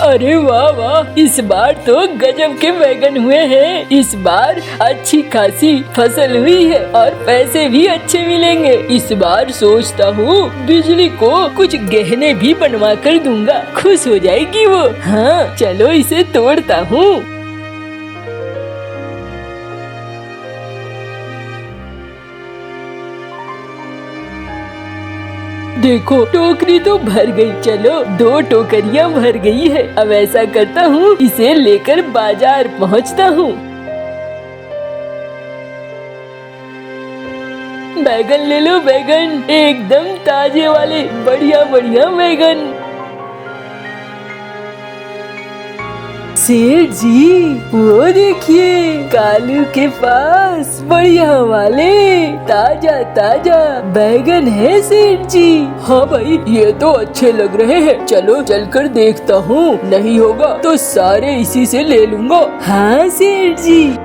अरे वाह वाह, इस बार तो गजब के बैगन हुए हैं। इस बार अच्छी खासी फसल हुई है और पैसे भी अच्छे मिलेंगे। इस बार सोचता हूँ बिजली को कुछ गहने भी बनवा कर दूंगा, खुश हो जाएगी वो। हाँ चलो इसे तोड़ता हूँ। देखो टोकरी तो भर गई। चलो 2 टोकरियां भर गई है। अब ऐसा करता हूँ, इसे लेकर बाजार पहुँचता हूँ। बैगन ले लो बैगन, एकदम ताजे वाले बढ़िया बढ़िया बैगन। सेठ जी वो देखिए, कालू के पास बढ़िया वाले ताजा ताजा बैगन है सेठ जी। हाँ भाई ये तो अच्छे लग रहे हैं, चलो चलकर देखता हूँ, नहीं होगा तो सारे इसी से ले लूंगा। हाँ सेठ जी।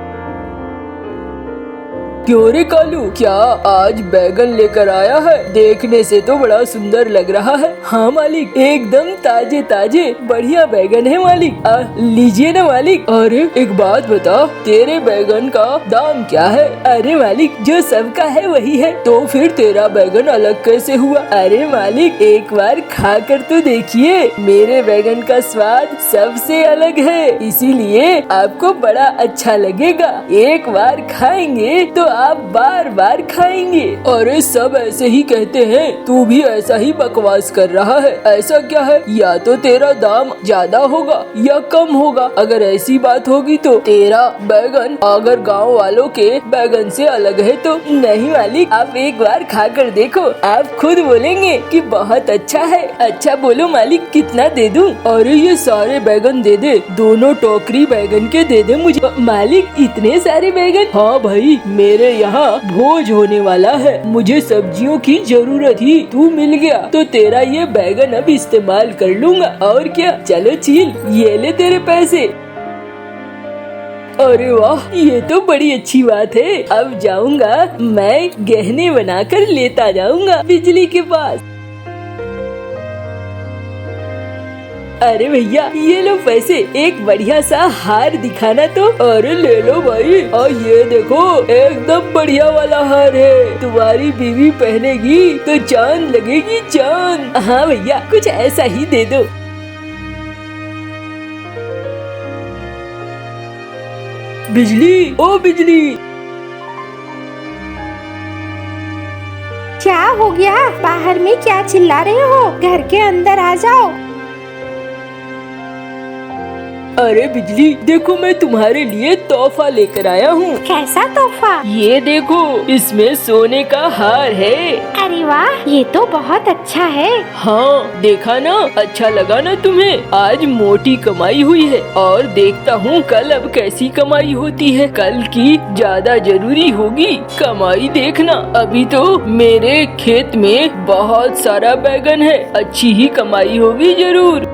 क्यों रे कालू, क्या आज बैगन लेकर आया है? देखने से तो बड़ा सुंदर लग रहा है। हाँ मालिक, एकदम ताजे ताजे बढ़िया बैगन है मालिक। लीजिए ना मालिक। अरे एक बात बता, तेरे बैगन का दाम क्या है? अरे मालिक जो सबका है वही है, तो फिर तेरा बैगन अलग कैसे हुआ? अरे मालिक एक बार खा कर तो देखिए, मेरे बैगन का स्वाद सबसे अलग है, इसीलिए आपको बड़ा अच्छा लगेगा। एक बार खाएंगे तो आप बार बार खाएंगे। अरे सब ऐसे ही कहते हैं, तू भी ऐसा ही बकवास कर रहा है। ऐसा क्या है, या तो तेरा दाम ज्यादा होगा या कम होगा। अगर ऐसी बात होगी तो तेरा बैगन अगर गांव वालों के बैगन से अलग है तो। नहीं मालिक, आप एक बार खा कर देखो, आप खुद बोलेंगे कि बहुत अच्छा है। अच्छा बोलो मालिक, कितना दे दूं? अरे ये सारे बैगन दे दे, दोनों टोकरी बैगन के दे दे मुझे। मालिक इतने सारे बैगन? हाँ भाई मेरे यहाँ भोज होने वाला है, मुझे सब्जियों की जरूरत थी, तू मिल गया तो तेरा ये बैगन अब इस्तेमाल कर लूंगा। और क्या, चलो चील, ये ले तेरे पैसे। अरे वाह, ये तो बड़ी अच्छी बात है। अब जाऊंगा मैं गहने बनाकर लेता जाऊंगा बिजली के पास। अरे भैया ये लो पैसे, एक बढ़िया सा हार दिखाना तो। अरे ले लो भाई, और ये देखो एकदम बढ़िया वाला हार है, तुम्हारी बीवी पहनेगी तो चांद लगेगी चांद। हाँ भैया कुछ ऐसा ही दे दो। बिजली, ओ बिजली। क्या हो गया? बाहर में क्या चिल्ला रहे हो? घर के अंदर आ जाओ। अरे बिजली देखो, मैं तुम्हारे लिए तोहफा लेकर आया हूँ। कैसा तोहफा? ये देखो, इसमें सोने का हार है। अरे वाह, ये तो बहुत अच्छा है। हाँ देखा ना, अच्छा लगा ना तुम्हें? आज मोटी कमाई हुई है और देखता हूँ कल अब कैसी कमाई होती है। कल की ज्यादा जरूरी होगी कमाई, देखना। अभी तो मेरे खेत में बहुत सारा बैगन है, अच्छी ही कमाई होगी जरूर।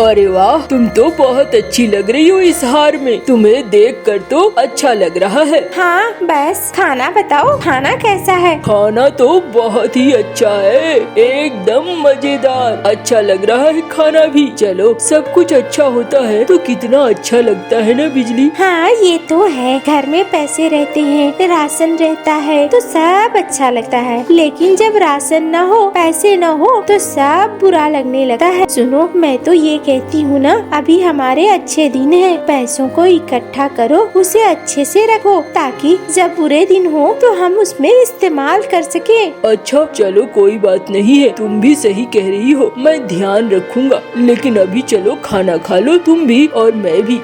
अरे वाह, तुम तो बहुत अच्छी लग रही हो इस हार में, तुम्हें देखकर तो अच्छा लग रहा है। हाँ बस खाना बताओ, खाना कैसा है? खाना तो बहुत ही अच्छा है, एकदम मजेदार, अच्छा लग रहा है खाना भी। चलो सब कुछ अच्छा होता है तो कितना अच्छा लगता है ना बिजली। हाँ ये तो है, घर में पैसे रहते हैं, राशन रहता है तो सब अच्छा लगता है, लेकिन जब राशन न हो, पैसे न हो तो सब बुरा लगने लगता है। सुनो, मैं तो ये कहती हूँ ना, अभी हमारे अच्छे दिन है, पैसों को इकट्ठा करो, उसे अच्छे से रखो, ताकि जब बुरे दिन हो तो हम उसमें इस्तेमाल कर सके। अच्छा चलो कोई बात नहीं है, तुम भी सही कह रही हो, मैं ध्यान रखूंगा। लेकिन अभी चलो खाना खा लो, तुम भी और मैं भी।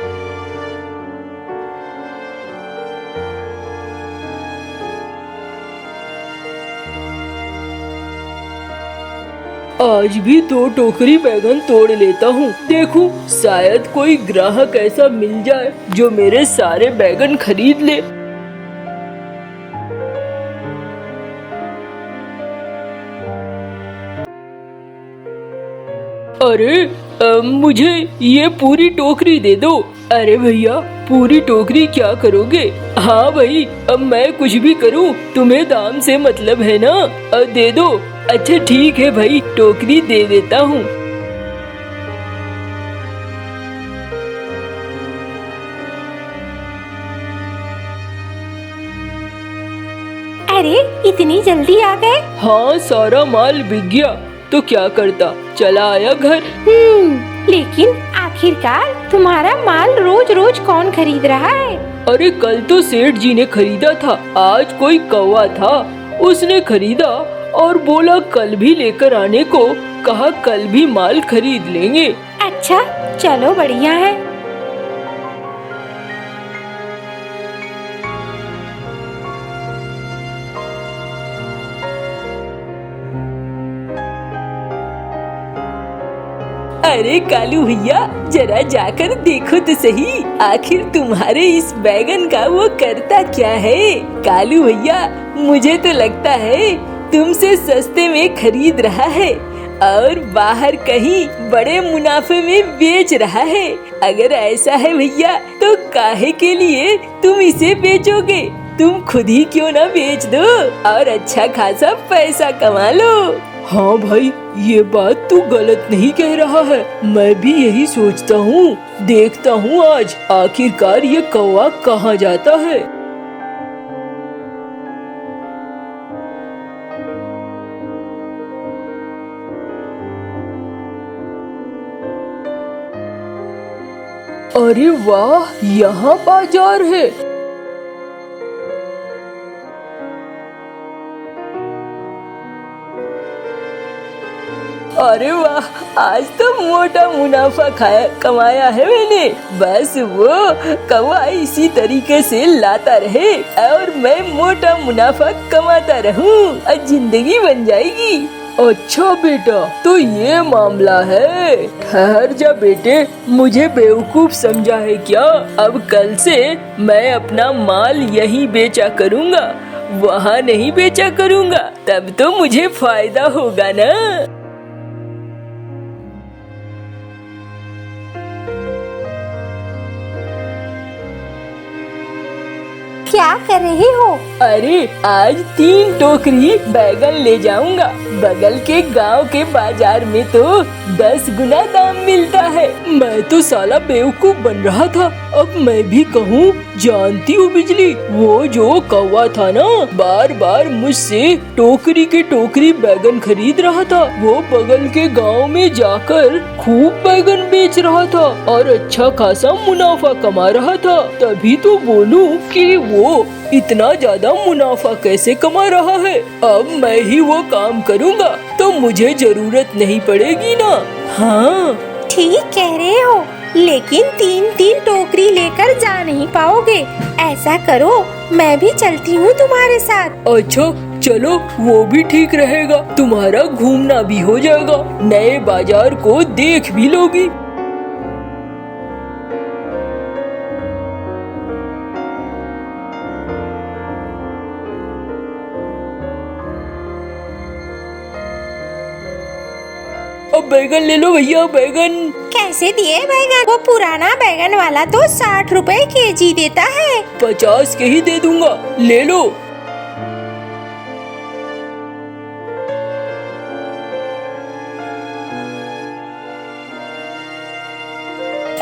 आज भी 2 टोकरी बैगन तोड़ लेता हूँ, देखूं शायद कोई ग्राहक ऐसा मिल जाए जो मेरे सारे बैगन खरीद ले। अरे मुझे ये पूरी टोकरी दे दो। अरे भैया, पूरी टोकरी क्या करोगे? हाँ भाई, अब मैं कुछ भी करूँ तुम्हें दाम से मतलब है ना? दे दो। अच्छा ठीक है भाई, टोकरी दे देता हूँ। अरे इतनी जल्दी आ गए? हाँ, सारा माल बिक गया तो क्या करता, चला आया घर। लेकिन आखिरकार तुम्हारा माल रोज रोज कौन खरीद रहा है? अरे कल तो सेठ जी ने खरीदा था, आज कोई कौवा था उसने खरीदा और बोला कल भी लेकर आने को, कहा कल भी माल खरीद लेंगे। अच्छा चलो बढ़िया है। अरे कालू भैया, जरा जाकर देखो तो सही, आखिर तुम्हारे इस बैगन का वो करता क्या है। कालू भैया, मुझे तो लगता है तुमसे सस्ते में खरीद रहा है और बाहर कहीं बड़े मुनाफे में बेच रहा है। अगर ऐसा है भैया तो काहे के लिए तुम इसे बेचोगे? तुम खुद ही क्यों ना बेच दो और अच्छा खासा पैसा कमा लो। हाँ भाई, ये बात तू गलत नहीं कह रहा है, मैं भी यही सोचता हूँ। देखता हूँ आज आखिरकार ये कौवा कहाँ जाता है। अरे वाह, यहाँ बाजार है। अरे वाह, आज तो मोटा मुनाफा कमाया है मैंने। बस वो कौवा इसी तरीके से लाता रहे और मैं मोटा मुनाफा कमाता रहूं और जिंदगी बन जाएगी। अच्छा बेटा, तो ये मामला है। ठहर जा बेटे, मुझे बेवकूफ समझा है क्या? अब कल से मैं अपना माल यहीं बेचा करूँगा, वहाँ नहीं बेचा करूँगा, तब तो मुझे फायदा होगा ना। क्या कर रहे हो? अरे आज 3 टोकरी बैगन ले जाऊंगा। बगल के गांव के बाजार में तो 10 गुना दाम मिलता है। मैं तो साला बेवकूफ बन रहा था। अब मैं भी कहूँ, जानती हूँ बिजली, वो जो कौवा था ना, बार बार मुझसे टोकरी के टोकरी बैगन खरीद रहा था। वो बगल के गांव में जाकर खूब बैगन बेच रहा था और अच्छा खासा मुनाफा कमा रहा था। तभी तो बोलूं कि वो इतना ज्यादा मुनाफा कैसे कमा रहा है। अब मैं ही वो काम करूँगा तो मुझे जरूरत नहीं पड़ेगी ना। हाँ ठीक कह रहे हो, लेकिन 3-3 टोकरी लेकर जा नहीं पाओगे। ऐसा करो, मैं भी चलती हूँ तुम्हारे साथ। अच्छा चलो, वो भी ठीक रहेगा, तुम्हारा घूमना भी हो जाएगा, नए बाजार को देख भी लोगी। अब बैगन ले लो भैया, बैगन। कैसे दिए बैगन? वो पुराना बैगन वाला तो 60 रुपए केजी देता है। 50 के ही दे दूंगा, ले लो।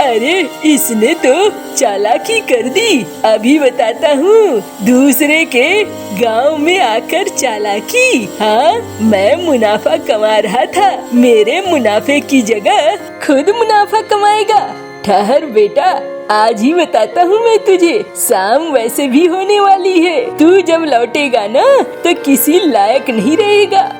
अरे इसने तो चालाकी कर दी। अभी बताता हूँ, दूसरे के गांव में आकर चालाकी। हाँ, मैं मुनाफा कमा रहा था, मेरे मुनाफे की जगह खुद मुनाफा कमाएगा। ठहर बेटा, आज ही बताता हूँ मैं तुझे। शाम वैसे भी होने वाली है, तू जब लौटेगा ना तो किसी लायक नहीं रहेगा।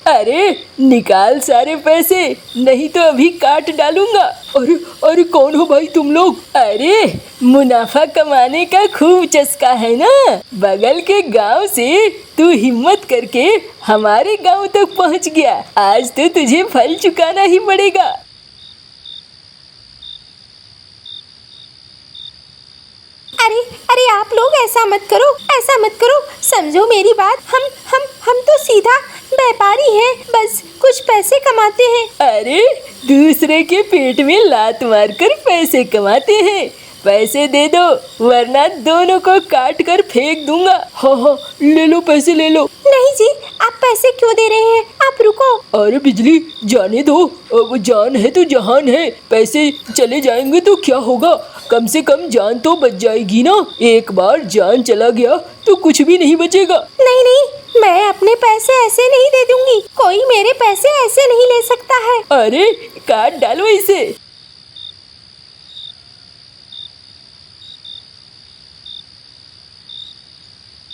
अरे निकाल सारे पैसे, नहीं तो अभी काट डालूंगा। अरे अरे कौन हो भाई तुम लोग? अरे मुनाफा कमाने का खूब चस्का है ना, बगल के गांव से तू हिम्मत करके हमारे गांव तक पहुंच गया। आज तो तुझे फल चुकाना ही पड़ेगा। अरे आप लोग ऐसा मत करो, ऐसा मत करो, समझो मेरी बात। हम तो सीधा व्यापारी हैं, बस कुछ पैसे कमाते हैं। अरे दूसरे के पेट में लात मारकर पैसे कमाते हैं। पैसे दे दो वरना दोनों को काट कर फेंक दूंगा। हाँ, ले लो, पैसे ले लो। नहीं जी, आप पैसे क्यों दे रहे हैं? आप रुको। अरे बिजली, जाने दो, अब जान है तो जहान है। पैसे चले जाएंगे तो क्या होगा, कम से कम जान तो बच जाएगी ना। एक बार जान चला गया तो कुछ भी नहीं बचेगा। नहीं नहीं, मैं अपने पैसे ऐसे नहीं दे दूंगी। कोई मेरे पैसे ऐसे नहीं ले सकता है। अरे काट डालो इसे।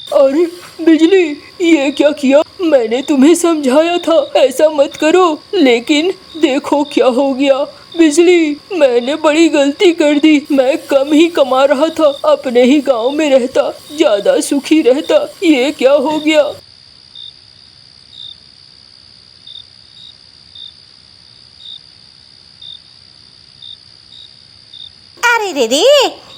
अरे बिजली, ये क्या किया? मैंने तुम्हें समझाया था ऐसा मत करो, लेकिन देखो क्या हो गया। बिजली, मैंने बड़ी गलती कर दी। मैं कम ही कमा रहा था, अपने ही गांव में रहता, ज्यादा सुखी रहता। ये क्या हो गया? अरे रे,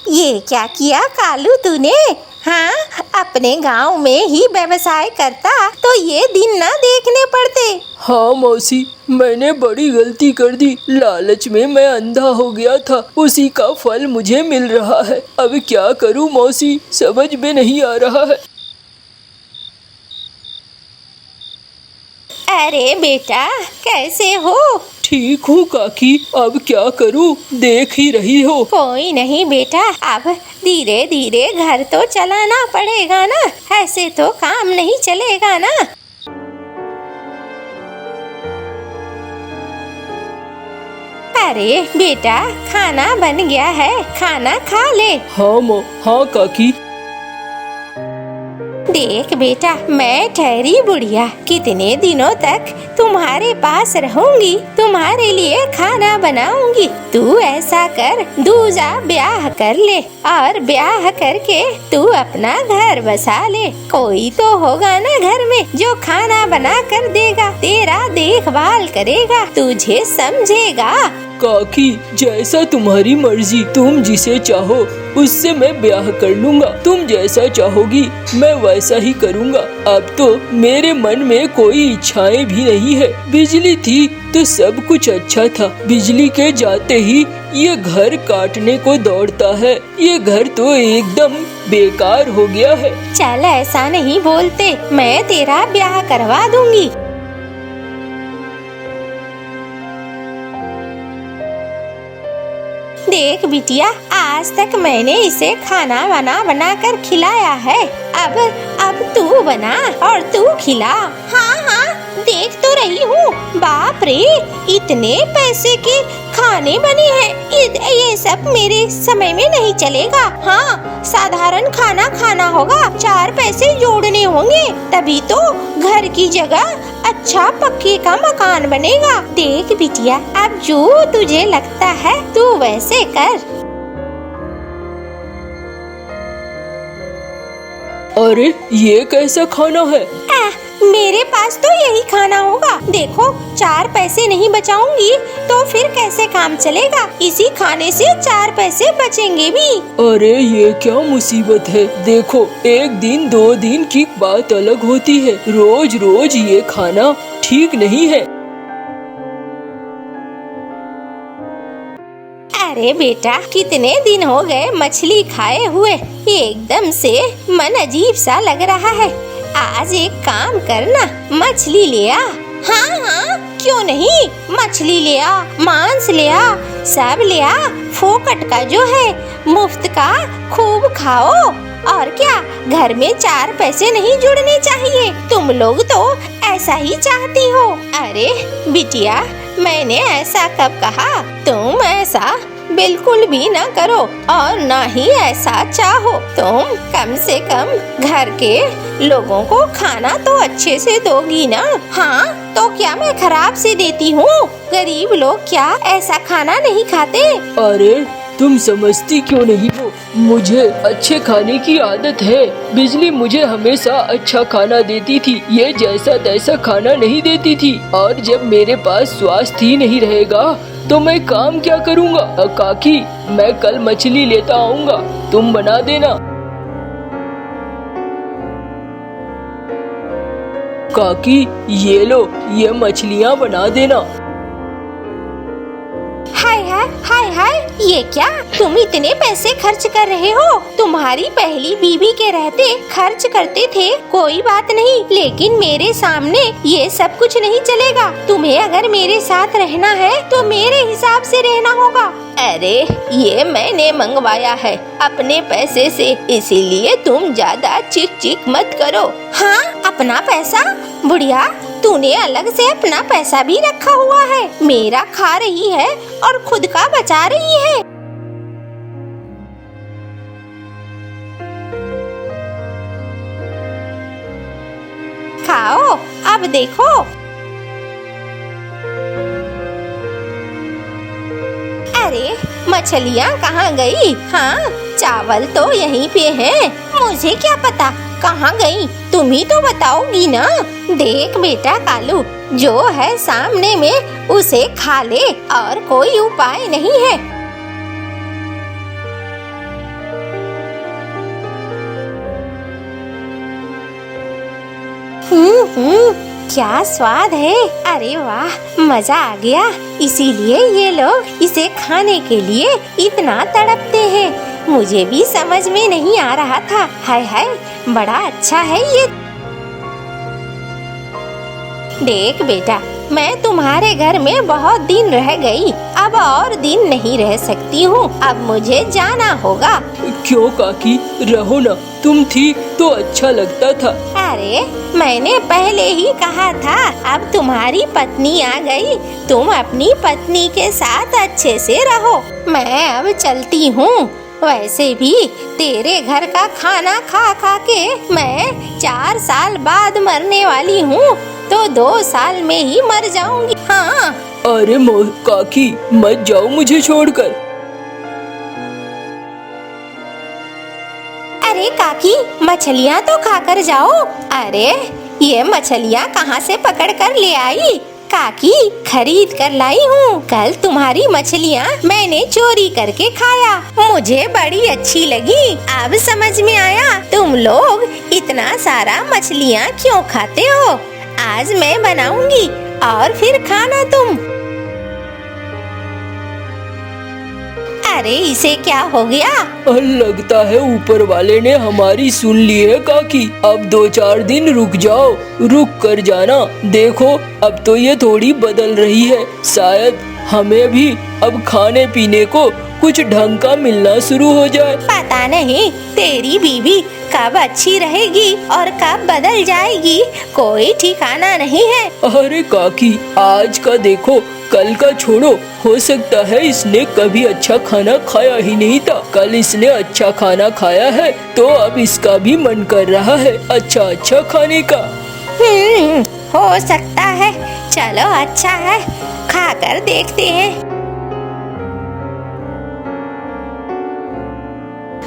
ये क्या किया कालू तूने? हाँ, अपने गांव में ही व्यवसाय करता तो ये दिन ना देखने पड़ते। हाँ मौसी, मैंने बड़ी गलती कर दी। लालच में मैं अंधा हो गया था, उसी का फल मुझे मिल रहा है। अब क्या करूँ मौसी, समझ में नहीं आ रहा है। अरे बेटा, कैसे हो? ठीक हूँ काकी, अब क्या करूँ, देख ही रही हो। कोई नहीं बेटा, अब धीरे धीरे घर तो चलाना पड़ेगा ना, ऐसे तो काम नहीं चलेगा ना। अरे बेटा, खाना बन गया है, खाना खा ले। हाँ काकी। देख बेटा, मैं ठहरी बुढ़िया कितने दिनों तक तुम्हारे पास रहूंगी, तुम्हारे लिए खाना बनाऊंगी। तू ऐसा कर, दूजा ब्याह कर ले और ब्याह करके तू अपना घर बसा ले। कोई तो होगा ना घर में जो खाना बना कर देगा, तेरा देखभाल करेगा, तुझे समझेगा। काकी, जैसा तुम्हारी मर्जी, तुम जिसे चाहो उससे मैं ब्याह कर लूंगा। तुम जैसा चाहोगी मैं वैसा ही करूंगा। अब तो मेरे मन में कोई इच्छाएं भी नहीं है। बिजली थी तो सब कुछ अच्छा था, बिजली के जाते ही ये घर काटने को दौड़ता है। ये घर तो एकदम बेकार हो गया है। चल ऐसा नहीं बोलते, मैं तेरा ब्याह करवा दूंगी। देख बिटिया, आज तक मैंने इसे खाना बना कर खिलाया है। अब तू बना और तू खिला। हाँ, देख तो रही हूँ। बाप रे, इतने पैसे के खाने बने हैं। ये सब मेरे समय में नहीं चलेगा। हाँ, साधारण खाना खाना होगा, 4 पैसे जोड़ने होंगे, तभी तो घर की जगह अच्छा पक्के का मकान बनेगा। देख बिटिया, अब जो तुझे लगता है तू वैसे कर। अरे ये कैसा खाना है? मेरे पास तो यही खाना होगा। देखो, 4 पैसे नहीं बचाऊंगी तो फिर कैसे काम चलेगा? इसी खाने से 4 पैसे बचेंगे भी। अरे ये क्या मुसीबत है। देखो, 1 दिन 2 दिन की बात अलग होती है, रोज रोज ये खाना ठीक नहीं है। अरे बेटा, कितने दिन हो गए मछली खाए हुए, एकदम से मन अजीब सा लग रहा है। आज एक काम करना, मछली ले आ। हाँ, क्यों नहीं, मछली ले आ, मांस ले आ, सब ले आ। फोकट का जो है, मुफ्त का खूब खाओ। और क्या, घर में 4 पैसे नहीं जुड़ने चाहिए। तुम लोग तो ऐसा ही चाहती हो। अरे बिटिया, मैंने ऐसा कब कहा? तुम ऐसा बिल्कुल भी ना करो और ना ही ऐसा चाहो। तुम कम से कम घर के लोगों को खाना तो अच्छे से दोगी ना। हाँ, तो क्या मैं खराब से देती हूँ? गरीब लोग क्या ऐसा खाना नहीं खाते? अरे तुम समझती क्यों नहीं हो, मुझे अच्छे खाने की आदत है। बिजली मुझे हमेशा अच्छा खाना देती थी, ये जैसा तैसा खाना नहीं देती थी। और जब मेरे पास स्वास्थ्य ही नहीं रहेगा तो मैं काम क्या करूँगा? काकी, मैं कल मछली लेता आऊँगा, तुम बना देना। काकी ये लो, ये मछलियाँ बना देना। हाय हाय हाय हाय, ये क्या तुम इतने पैसे खर्च कर रहे हो? तुम्हारी पहली बीवी के रहते खर्च करते थे, कोई बात नहीं, लेकिन मेरे सामने ये सब कुछ नहीं चलेगा। तुम्हें अगर मेरे साथ रहना है तो मेरे हिसाब से रहना होगा। अरे ये मैंने मंगवाया है अपने पैसे से, इसीलिए तुम ज्यादा चिक चिक मत करो। हाँ, अपना पैसा? बुढ़िया, तूने अलग से अपना पैसा भी रखा हुआ है, मेरा खा रही है और खुद का बचा रही है। खाओ, अब देखो। अरे मछलियाँ कहाँ गई? हाँ, चावल तो यहीं पे हैं। मुझे क्या पता कहाँ गई, तुम ही तो बताओगी ना। देख बेटा कालू, जो है सामने में उसे खा ले, और कोई उपाय नहीं है। क्या स्वाद है, अरे वाह, मजा आ गया। इसीलिए ये लोग इसे खाने के लिए इतना तड़पते हैं। मुझे भी समझ में नहीं आ रहा था। हाय हाय, बड़ा अच्छा है ये। देख बेटा, मैं तुम्हारे घर में बहुत दिन रह गई, अब और दिन नहीं रह सकती हूँ, अब मुझे जाना होगा। क्यों काकी, रहो ना, तुम थी तो अच्छा लगता था। अरे मैंने पहले ही कहा था, अब तुम्हारी पत्नी आ गई, तुम अपनी पत्नी के साथ अच्छे से रहो। मैं अब चलती हूँ। वैसे भी तेरे घर का खाना खा खा के मैं 4 साल बाद मरने वाली हूँ, तो 2 साल में ही मर जाऊंगी। हाँ। अरे काकी, मत जाओ मुझे छोड़कर। अरे काकी, मछलियाँ तो खाकर जाओ। अरे ये मछलियाँ कहाँ से पकड़ कर ले आई? काकी, खरीद कर लाई हूँ। कल तुम्हारी मछलियाँ मैंने चोरी करके खाया, मुझे बड़ी अच्छी लगी। अब समझ में आया तुम लोग इतना सारा मछलियाँ क्यों खाते हो। आज मैं बनाऊंगी और फिर खाना तुम। अरे इसे क्या हो गया? लगता है ऊपर वाले ने हमारी सुन ली है काकी। अब 2-4 दिन रुक जाओ, रुक कर जाना। देखो अब तो ये थोड़ी बदल रही है, शायद हमें भी अब खाने पीने को कुछ ढंग का मिलना शुरू हो जाए। पता नहीं तेरी बीवी कब अच्छी रहेगी और कब बदल जाएगी, कोई ठिकाना नहीं है। अरे काकी, आज का देखो, कल का छोड़ो, हो सकता है इसने कभी अच्छा खाना खाया ही नहीं था। कल इसने अच्छा खाना खाया है तो अब इसका भी मन कर रहा है अच्छा खाने का। हो सकता है। चलो अच्छा है, खाकर देखते हैं।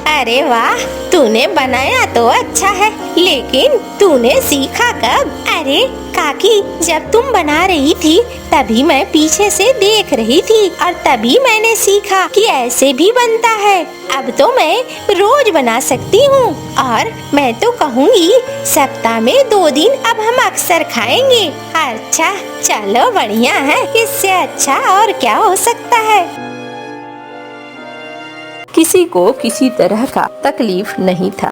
अरे वाह, तूने बनाया तो अच्छा है, लेकिन तूने सीखा कब? अरे काकी, जब तुम बना रही थी तभी मैं पीछे से देख रही थी और तभी मैंने सीखा कि ऐसे भी बनता है। अब तो मैं रोज बना सकती हूँ और मैं तो कहूँगी सप्ताह में 2 दिन अब हम अक्सर खाएंगे। अच्छा चलो, बढ़िया है, इससे अच्छा और क्या हो सकता है। किसी को किसी तरह का तकलीफ नहीं था।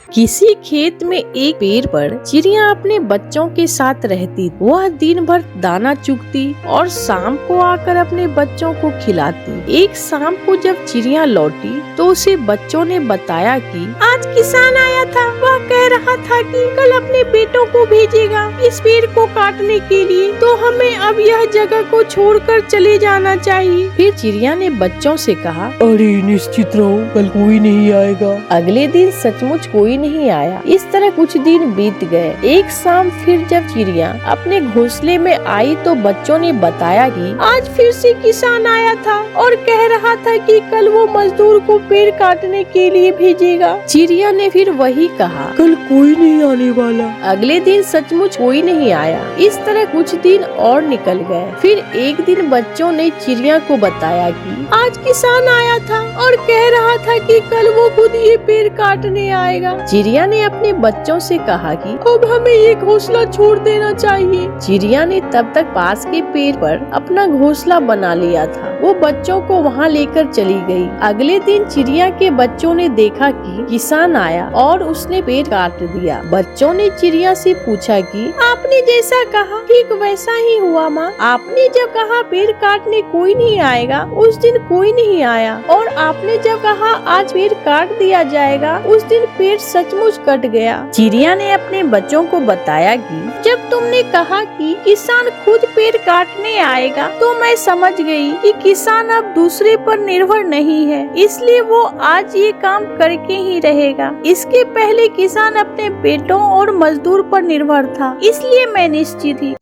किसी खेत में एक पेड़ पर चिड़िया अपने बच्चों के साथ रहती। वह दिन भर दाना चुगती और शाम को आकर अपने बच्चों को खिलाती। एक शाम को जब चिड़िया लौटी तो उसे बच्चों ने बताया कि आज किसान आया था। वह कह रहा था कि कल अपने बेटों को भेजेगा इस पेड़ को काटने के लिए, तो हमें अब यह जगह को छोड़कर चले जाना चाहिए। फिर चिड़िया ने बच्चों से कहा, अरे निश्चित रहो, कल कोई नहीं आएगा। अगले दिन सचमुच कोई नहीं आया। इस तरह कुछ दिन बीत गए। एक शाम फिर जब चिड़िया अपने घोंसले में आई तो बच्चों ने बताया कि आज फिर से किसान आया था और कह रहा था कि कल वो मजदूर को पेड़ काटने के लिए भेजेगा। चिड़िया ने फिर वही कहा, कल कोई नहीं आने वाला। अगले दिन सचमुच कोई नहीं आया। इस तरह कुछ दिन और निकल गए। फिर एक दिन बच्चों ने चिड़िया को बताया कि आज किसान आया था और कह रहा था कि कल वो खुद ये पेड़ काटने आएगा। चिड़िया ने अपने बच्चों से कहा कि अब हमें ये घोंसला छोड़ देना चाहिए। चिड़िया ने तब तक पास के पेड़ पर अपना घोंसला बना लिया था। वो बच्चों को वहाँ लेकर चली गई। अगले दिन चिड़िया के बच्चों ने देखा कि किसान आया और उसने पेड़ काट दिया। बच्चों ने चिड़िया से पूछा कि आपने जैसा कहा ठीक वैसा ही हुआ माँ। आपने जब कहा पेड़ काटने कोई नहीं आएगा, उस दिन कोई नहीं आया, और आपने जब कहा आज पेड़ काट दिया जाएगा, उस दिन पेड़ सचमुच कट गया। चिड़िया ने अपने बच्चों को बताया कि जब तुमने कहा कि किसान खुद पेड़ काटने आएगा, तो मैं समझ गई कि किसान अब दूसरे पर निर्भर नहीं है, इसलिए वो आज ये काम करके ही रहेगा। इसके पहले किसान अपने बेटों और मजदूर पर निर्भर था, इसलिए मैं निश्चित थी।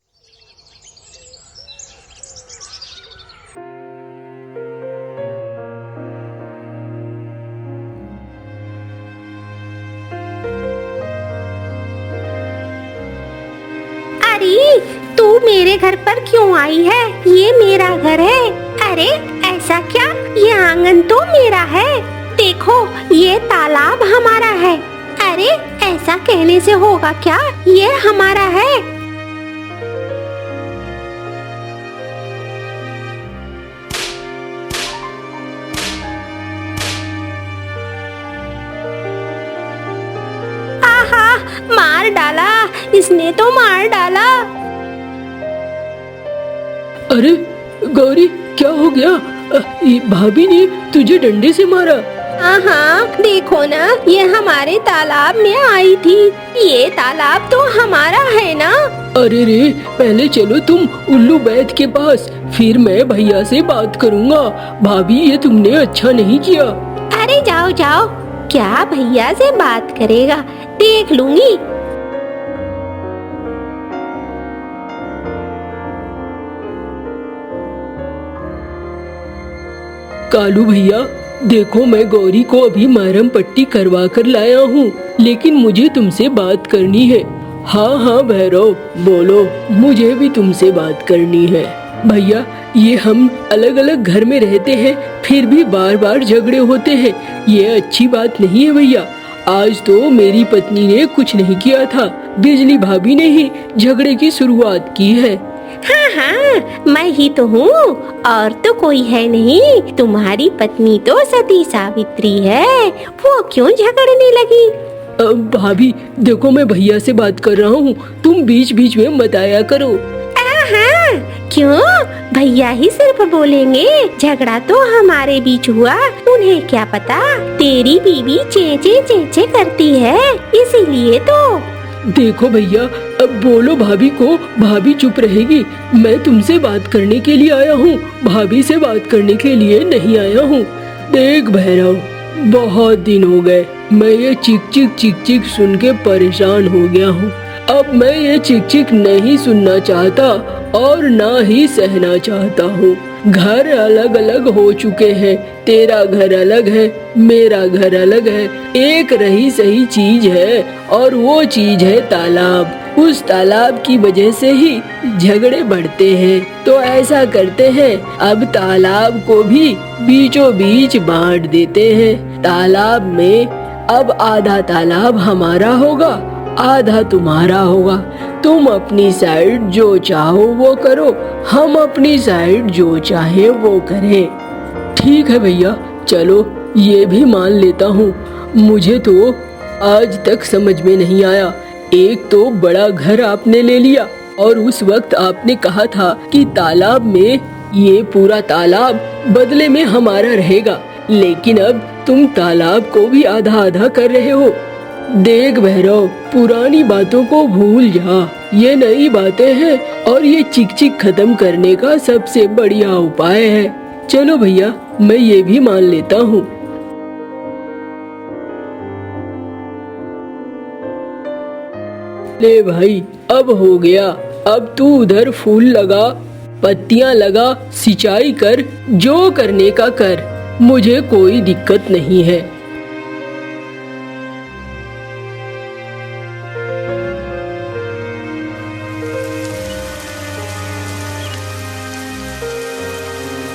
अरे तू मेरे घर पर क्यों आई है? ये मेरा घर है। अरे ऐसा क्या? ये आंगन तो मेरा है। देखो ये तालाब हमारा है। अरे ऐसा कहने से होगा क्या? ये हमारा है। आहा, मार डाला, इसने तो मार डाला। अरे गौरी, क्या हो गया? ये भाभी ने तुझे डंडे से मारा? हाँ, देखो ना, ये हमारे तालाब में आई थी। ये तालाब तो हमारा है ना। अरे रे, पहले चलो तुम उल्लू बैद के पास, फिर मैं भैया से बात करूँगा। भाभी ये तुमने अच्छा नहीं किया। अरे जाओ जाओ, क्या भैया से बात करेगा, देख लूंगी। कालू भैया, देखो मैं गौरी को अभी मरहम पट्टी करवा कर लाया हूँ, लेकिन मुझे तुमसे बात करनी है। हाँ हाँ भैरव, बोलो, मुझे भी तुमसे बात करनी है। भैया, ये हम अलग अलग घर में रहते हैं, फिर भी बार बार झगड़े होते हैं। ये अच्छी बात नहीं है भैया। आज तो मेरी पत्नी ने कुछ नहीं किया था, बिजली भाभी ने ही झगड़े की शुरुआत की है। हाँ हाँ, मैं ही तो हूँ, और तो कोई है नहीं। तुम्हारी पत्नी तो सती सावित्री है, वो क्यों झगड़ने लगी? भाभी देखो, मैं भैया से बात कर रहा हूँ, तुम बीच बीच में मत आया करो। हाँ, क्यों? भैया ही सिर्फ बोलेंगे, झगड़ा तो हमारे बीच हुआ, उन्हें क्या पता? तेरी बीवी चेंचे चेंचे करती है, इसीलिए तो। देखो भैया, अब बोलो भाभी को, भाभी चुप रहेगी। मैं तुमसे बात करने के लिए आया हूँ, भाभी से बात करने के लिए नहीं आया हूँ। देख भैरव, बहुत दिन हो गए, मैं ये चिक चिक सुन के परेशान हो गया हूँ। अब मैं ये चिक चिक नहीं सुनना चाहता और ना ही सहना चाहता हूँ। घर अलग अलग हो चुके हैं, तेरा घर अलग है, मेरा घर अलग है। एक रही सही चीज है, और वो चीज है तालाब। उस तालाब की वजह से ही झगड़े बढ़ते हैं। तो ऐसा करते हैं, अब तालाब को भी बीचों बीच बांट देते हैं। तालाब में अब आधा तालाब हमारा होगा, आधा तुम्हारा होगा। तुम अपनी साइड जो चाहो वो करो, हम अपनी साइड जो चाहे वो करें। ठीक है भैया, चलो ये भी मान लेता हूँ। मुझे तो आज तक समझ में नहीं आया। एक तो बड़ा घर आपने ले लिया, और उस वक्त आपने कहा था कि तालाब में, ये पूरा तालाब बदले में हमारा रहेगा, लेकिन अब तुम तालाब को भी आधा आधा कर रहे हो। देख भैरव, पुरानी बातों को भूल जा, ये नई बातें हैं, और ये चिक चिक खत्म करने का सबसे बढ़िया उपाय है। चलो भैया, मैं ये भी मान लेता हूँ। ले भाई, अब हो गया। अब तू उधर फूल लगा, पत्तियाँ लगा, सिंचाई कर, जो करने का कर, मुझे कोई दिक्कत नहीं है।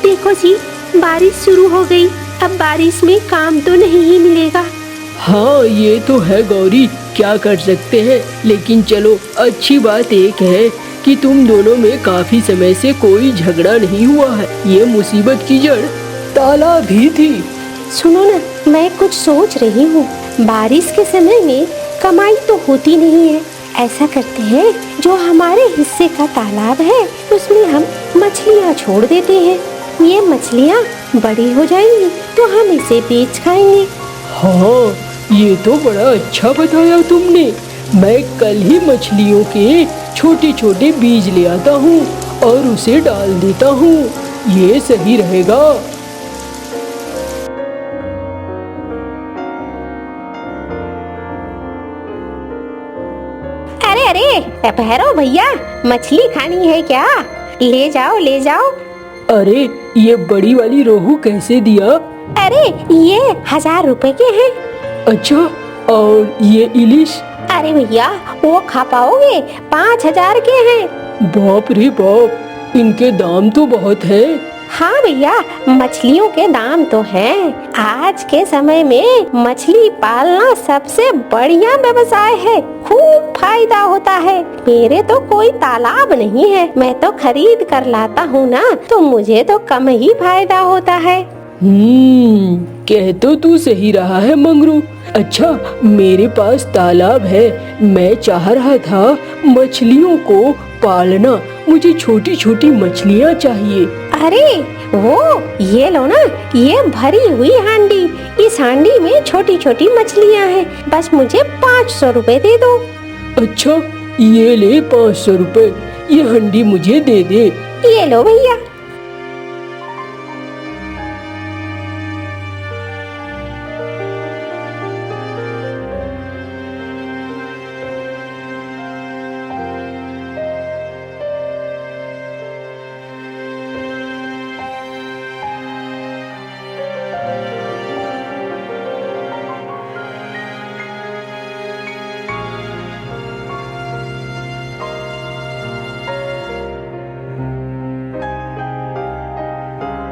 देखो जी, बारिश शुरू हो गई। अब बारिश में काम तो नहीं ही मिलेगा। हाँ ये तो है गौरी, क्या कर सकते हैं। लेकिन चलो अच्छी बात एक है कि तुम दोनों में काफी समय से कोई झगड़ा नहीं हुआ है। ये मुसीबत की जड़ तालाब ही थी। सुनो ना, मैं कुछ सोच रही हूँ। बारिश के समय में कमाई तो होती नहीं है। ऐसा करते हैं, जो हमारे हिस्से का तालाब है उसमें हम मछलियाँ छोड़ देते हैं। ये मछलियाँ बड़ी हो जाएंगी तो हम इसे बेच खाएंगे। हाँ ये तो बड़ा अच्छा बताया तुमने। मैं कल ही मछलियों के छोटे छोटे बीज ले आता हूँ और उसे डाल देता हूँ। ये सही रहेगा। अरे अरे भैरव भैया, मछली खानी है क्या? ले जाओ ले जाओ। अरे ये बड़ी वाली रोहू कैसे दिया? अरे ये 1000 रुपए के हैं। अच्छा, और ये इलिश? अरे भैया वो खा पाओगे? 5000 के हैं। बाप रे बाप, इनके दाम तो बहुत है। हाँ भैया, मछलियों के दाम तो हैं। आज के समय में मछली पालना सबसे बढ़िया व्यवसाय है। खूब फायदा होता है। मेरे तो कोई तालाब नहीं है, मैं तो खरीद कर लाता हूँ ना, तो मुझे तो कम ही फायदा होता है। कह तो तू सही रहा है मंगरू। अच्छा, मेरे पास तालाब है। मैं चाह रहा था मछलियों को पालना। मुझे छोटी छोटी मछलियाँ चाहिए। अरे वो ये लो ना, ये भरी हुई हांडी। इस हांडी में छोटी छोटी मछलियाँ हैं। बस मुझे 500 रुपए दे दो। अच्छा, ये ले 500 रुपए। ये हंडी मुझे दे दे। ये लो भैया।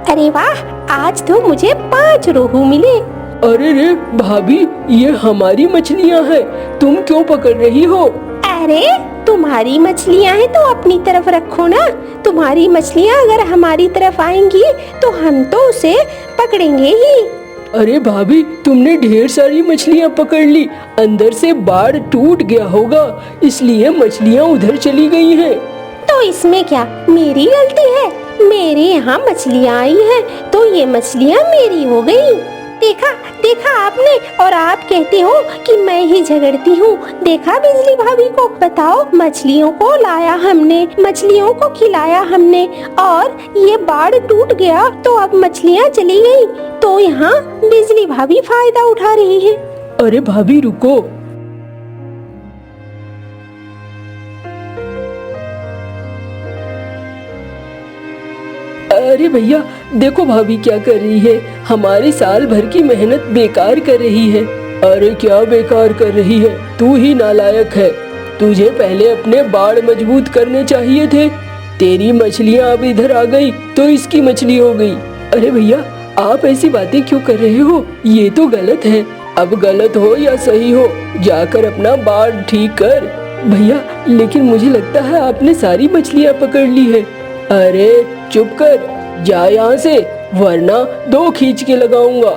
अरे वाह, आज तो मुझे 5 रोहू मिले। अरे रे भाभी, ये हमारी मछलियाँ हैं। तुम क्यों पकड़ रही हो? अरे तुम्हारी मछलियाँ हैं तो अपनी तरफ रखो ना। तुम्हारी मछलियाँ अगर हमारी तरफ आएंगी तो हम तो उसे पकड़ेंगे ही। अरे भाभी, तुमने ढेर सारी मछलियाँ पकड़ ली। अंदर से बाड़ टूट गया होगा, इसलिए मछलियाँ उधर चली गई हैं। तो इसमें क्या मेरी गलती है? मेरे यहाँ मछलियाँ आई हैं तो ये मछलियाँ मेरी हो गई। देखा देखा आपने, और आप कहते हो कि मैं ही झगड़ती हूँ। देखा बिजली भाभी को? बताओ, मछलियों को लाया हमने, मछलियों को खिलाया हमने, और ये बाड़ टूट गया तो अब मछलियाँ चली गई। तो यहाँ बिजली भाभी फायदा उठा रही है। अरे भाभी रुको। अरे भैया देखो, भाभी क्या कर रही है। हमारी साल भर की मेहनत बेकार कर रही है। अरे क्या बेकार कर रही है? तू ही नालायक है। तुझे पहले अपने बाड़ मजबूत करने चाहिए थे। तेरी मछलियाँ अब इधर आ गई तो इसकी मछली हो गई। अरे भैया, आप ऐसी बातें क्यों कर रहे हो? ये तो गलत है। अब गलत हो या सही हो, जाकर अपना बाड़ ठीक कर। भैया, लेकिन मुझे लगता है आपने सारी मछलियाँ पकड़ ली है। अरे चुप कर, जा यहाँ से, वरना 2 खींच के लगाऊंगा।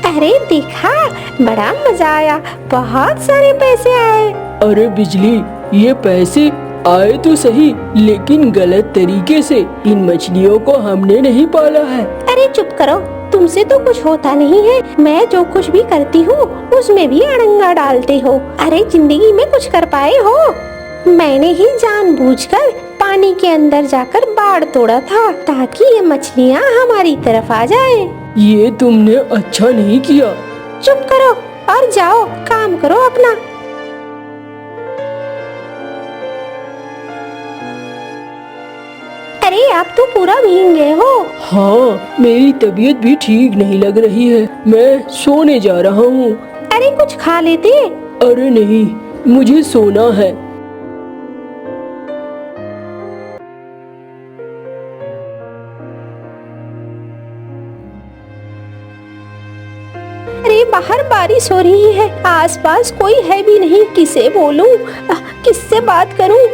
अरे देखा, बड़ा मजा आया, बहुत सारे पैसे आए। अरे बिजली, ये पैसे आए तो सही, लेकिन गलत तरीके से। इन मछलियों को हमने नहीं पाला है। अरे चुप करो, तुमसे तो कुछ होता नहीं है। मैं जो कुछ भी करती हूँ उसमें भी अड़ंगा डालते हो। अरे जिंदगी में कुछ कर पाए हो? मैंने ही जानबूझकर पानी के अंदर जाकर बाड़ तोड़ा था ताकि ये मछलियाँ हमारी तरफ आ जाए। ये तुमने अच्छा नहीं किया। चुप करो और जाओ, काम करो अपना। अरे आप तो पूरा भीग गए हो। हाँ, मेरी तबीयत भी ठीक नहीं लग रही है। मैं सोने जा रहा हूँ। अरे कुछ खा लेते। अरे नहीं, मुझे सोना है। अरे बाहर बारिश हो रही है, आसपास कोई है भी नहीं, किसे बोलूं, किससे बात करूं?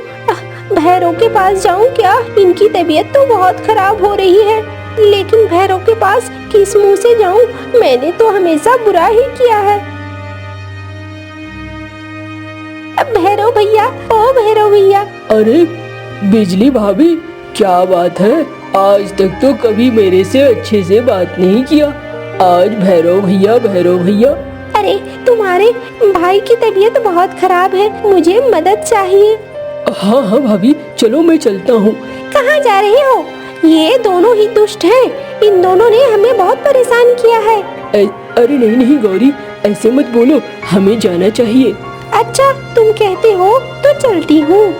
भैरव के पास जाऊं क्या? इनकी तबीयत तो बहुत खराब हो रही है, लेकिन भैरव के पास किस मुंह से जाऊं? मैंने तो हमेशा बुरा ही किया है। भैरव भैया, ओ भैरव भैया। अरे बिजली भाभी, क्या बात है? आज तक तो कभी मेरे से अच्छे से बात नहीं किया, आज भैरव भैया भैरव भैया। अरे तुम्हारे भाई की तबीयत बहुत खराब है, मुझे मदद चाहिए। हाँ हाँ भाभी, चलो मैं चलता हूँ। कहाँ जा रहे हो? ये दोनों ही दुष्ट हैं, इन दोनों ने हमें बहुत परेशान किया है। अरे नहीं नहीं गौरी, ऐसे मत बोलो, हमें जाना चाहिए। अच्छा तुम कहते हो तो चलती हूँ।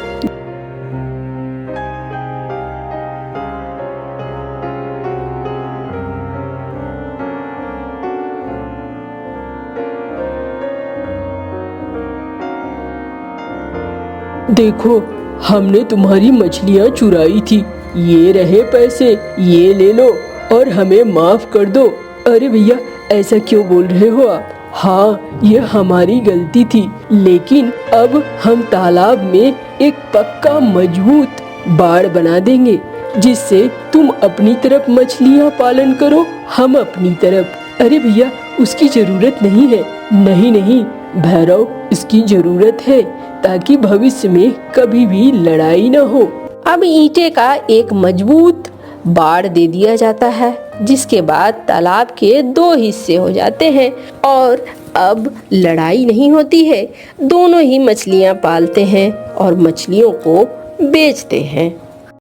देखो, हमने तुम्हारी मछलियाँ चुराई थी, ये रहे पैसे, ये ले लो और हमें माफ कर दो। अरे भैया, ऐसा क्यों बोल रहे हो आप? हाँ, ये हमारी गलती थी, लेकिन अब हम तालाब में एक पक्का मजबूत बाड़ बना देंगे, जिससे तुम अपनी तरफ मछलियाँ पालन करो, हम अपनी तरफ। अरे भैया, उसकी जरूरत नहीं है। नहीं नहीं भैरव, इसकी जरूरत है, ताकि भविष्य में कभी भी लड़ाई न हो। अब ईंटे का एक मजबूत बाड़ दे दिया जाता है, जिसके बाद तालाब के 2 हिस्से हो जाते हैं और अब लड़ाई नहीं होती है। दोनों ही मछलियाँ पालते हैं और मछलियों को बेचते हैं।